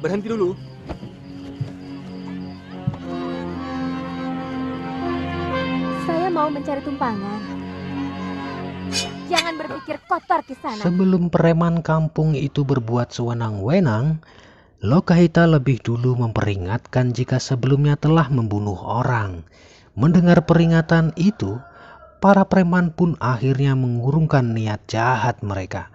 berhenti dulu. Saya mau mencari tumpangan. Jangan berpikir kotor Kisana. Sebelum preman kampung itu berbuat sewenang-wenang, Lokahita lebih dulu memperingatkan jika sebelumnya telah membunuh orang. Mendengar peringatan itu, para preman pun akhirnya mengurungkan niat jahat mereka.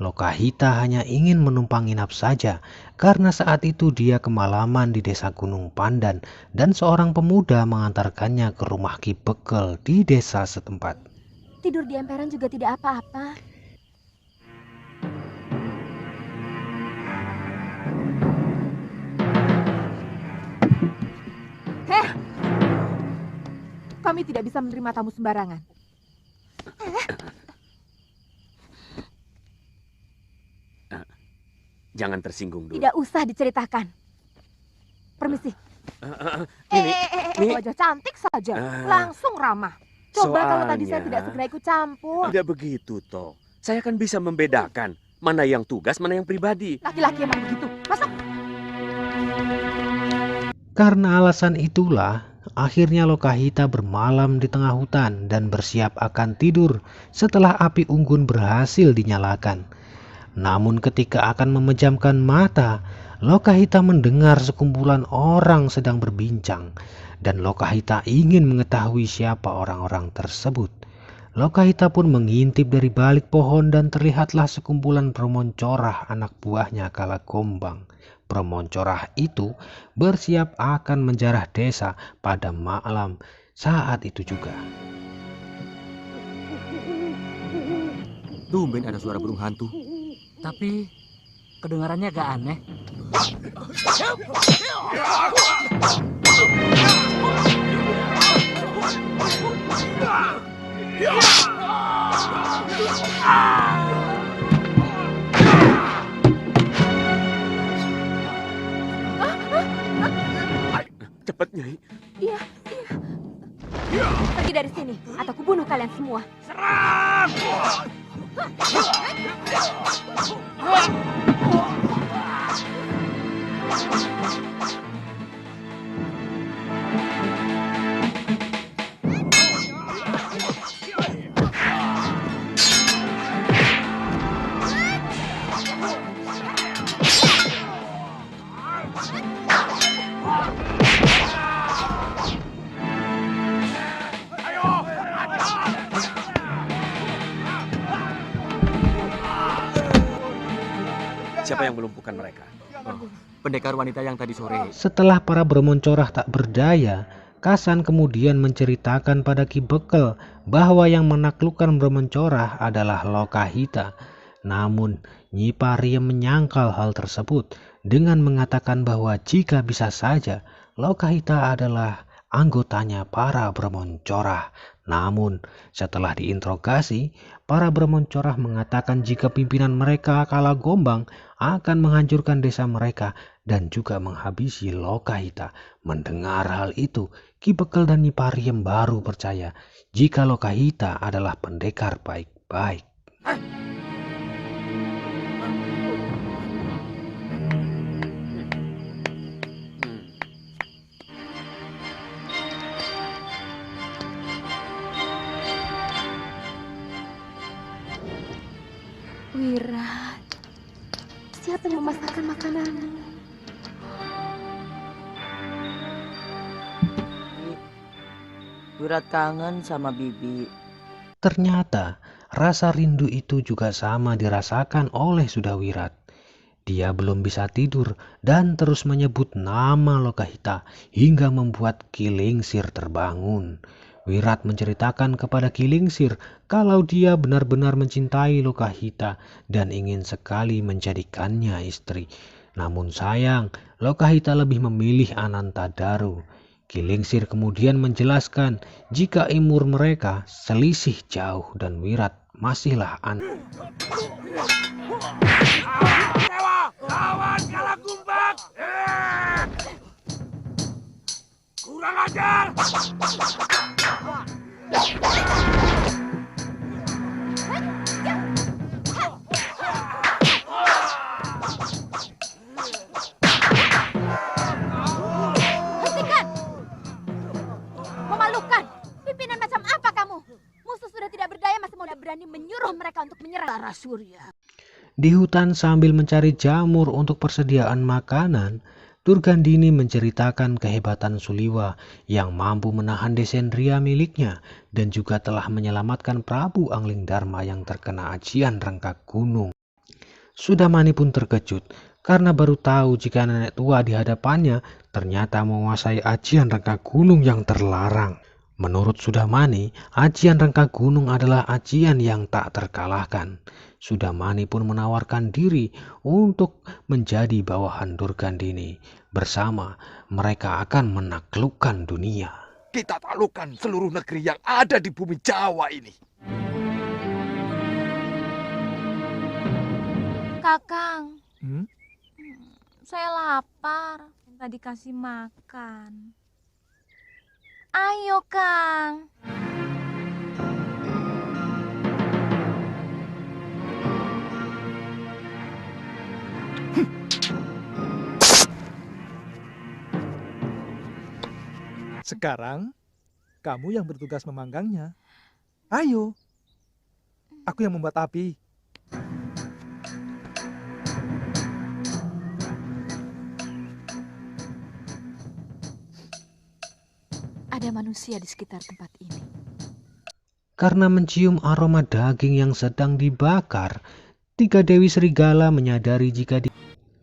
Lokahita hanya ingin menumpang nginap saja karena saat itu dia kemalaman di desa Gunung Pandan dan seorang pemuda mengantarkannya ke rumah Ki Bekel di desa setempat. Tidur di emperan juga tidak apa-apa. Heh! Kami tidak bisa menerima tamu sembarangan. Jangan tersinggung dulu. Tidak usah diceritakan. Permisi. Ini Wajah cantik saja. Langsung ramah. Coba kalau tadi saya tidak segera ikut campur. tidak begitu, toh. Saya kan bisa membedakan mana yang tugas, mana yang pribadi. Laki-laki emang begitu. Masuk. Karena alasan itulah, akhirnya Lokahita bermalam di tengah hutan dan bersiap akan tidur setelah api unggun berhasil dinyalakan. Namun ketika akan memejamkan mata, Lokahita mendengar sekumpulan orang sedang berbincang dan Lokahita ingin mengetahui siapa orang-orang tersebut. Lokahita pun mengintip dari balik pohon dan terlihatlah sekumpulan Bromoncorah anak buahnya Kalagombang. Bromoncorah itu bersiap akan menjarah desa pada malam saat itu juga. Tumben ada suara burung hantu. Tapi kedengarannya agak aneh. Cepat, Nyai. Iya. Pergi dari sini atau kubunuh kalian semua. Siapa yang melumpuhkan mereka? Pendekar wanita yang tadi sore. Setelah para Bromoncorah tak berdaya, Kasan kemudian menceritakan pada Ki Bekel bahwa yang menaklukkan Bromoncorah adalah Lokahita. Namun Nyi Pariem menyangkal hal tersebut dengan mengatakan bahwa jika bisa saja Lokahita adalah anggotanya para Bromoncorah. Namun setelah diinterogasi, para Bromoncorah mengatakan jika pimpinan mereka Kalagombang akan menghancurkan desa mereka dan juga menghabisi Lokahita. Mendengar hal itu, Ki Bekel dan Nyi Pariem baru percaya jika Lokahita adalah pendekar baik-baik. Wirat, siapa yang memasakkan makanan? Wirat kangen sama Bibi. Ternyata rasa rindu itu juga sama dirasakan oleh Sudawirat. Dia belum bisa tidur dan terus menyebut nama Lokahita hingga membuat Ki Lingsir terbangun. Wirat menceritakan kepada Ki Lingsir kalau dia benar-benar mencintai Lokahita dan ingin sekali menjadikannya istri. Namun sayang, Lokahita lebih memilih Anantadaru. Ki Lingsir kemudian menjelaskan jika umur mereka selisih jauh dan Wirat masihlah anak. Lawan Kalagombang! Kurang ajar! Putra Surya. Di hutan sambil mencari jamur untuk persediaan makanan, Durgandini menceritakan kehebatan Suliwa yang mampu menahan Desendria miliknya dan juga telah menyelamatkan Prabu Anglingdarma yang terkena ajian rengkak gunung. Sudamani pun terkejut karena baru tahu jika nenek tua di hadapannya ternyata menguasai ajian rengkak gunung yang terlarang. Menurut Sudamani, ajian rengkak gunung adalah ajian yang tak terkalahkan. Sudamani pun menawarkan diri untuk menjadi bawahan Durgandini. Bersama mereka akan menaklukkan dunia. Kita taklukkan seluruh negeri yang ada di bumi Jawa ini. Kakang, Hmm? saya lapar. Minta dikasih makan. Ayo, Kang. Sekarang, kamu yang bertugas memanggangnya. Ayo, aku yang membuat api. Ada manusia di sekitar tempat ini. Karena mencium aroma daging yang sedang dibakar, tiga Dewi Serigala menyadari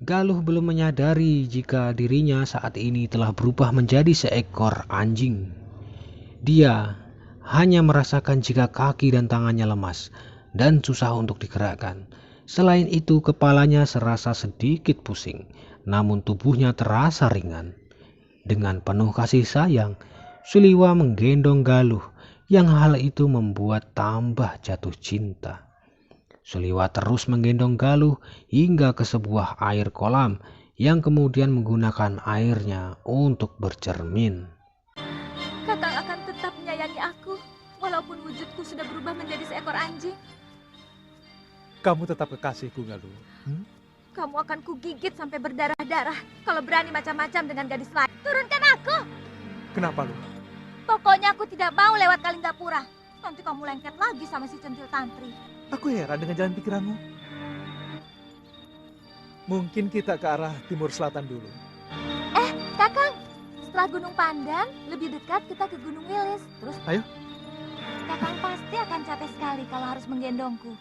Galuh belum menyadari jika dirinya saat ini telah berubah menjadi seekor anjing. Dia hanya merasakan jika kaki dan tangannya lemas dan susah untuk digerakkan. Selain itu, kepalanya serasa sedikit pusing, namun tubuhnya terasa ringan. Dengan penuh kasih sayang, Suliwa menggendong Galuh yang hal itu membuat tambah jatuh cinta. Suliwa terus menggendong Galuh hingga ke sebuah air kolam yang kemudian menggunakan airnya untuk bercermin. Kakang akan tetap menyayangi aku, walaupun wujudku sudah berubah menjadi seekor anjing. Kamu tetap kekasihku, Galuh. Kamu akan kugigit sampai berdarah-darah kalau berani macam-macam dengan gadis lain. Turunkan aku! Kenapa lu? Pokoknya aku tidak mau lewat Kalinggapura. Nanti kamu lengket lagi sama si centil tantri. Aku heran dengan jalan pikiranmu. Mungkin kita ke arah timur selatan dulu. Kakang, setelah Gunung Pandan, lebih dekat kita ke Gunung Wilis. Terus, Ayo. Kakang pasti akan capek sekali kalau harus menggendongku.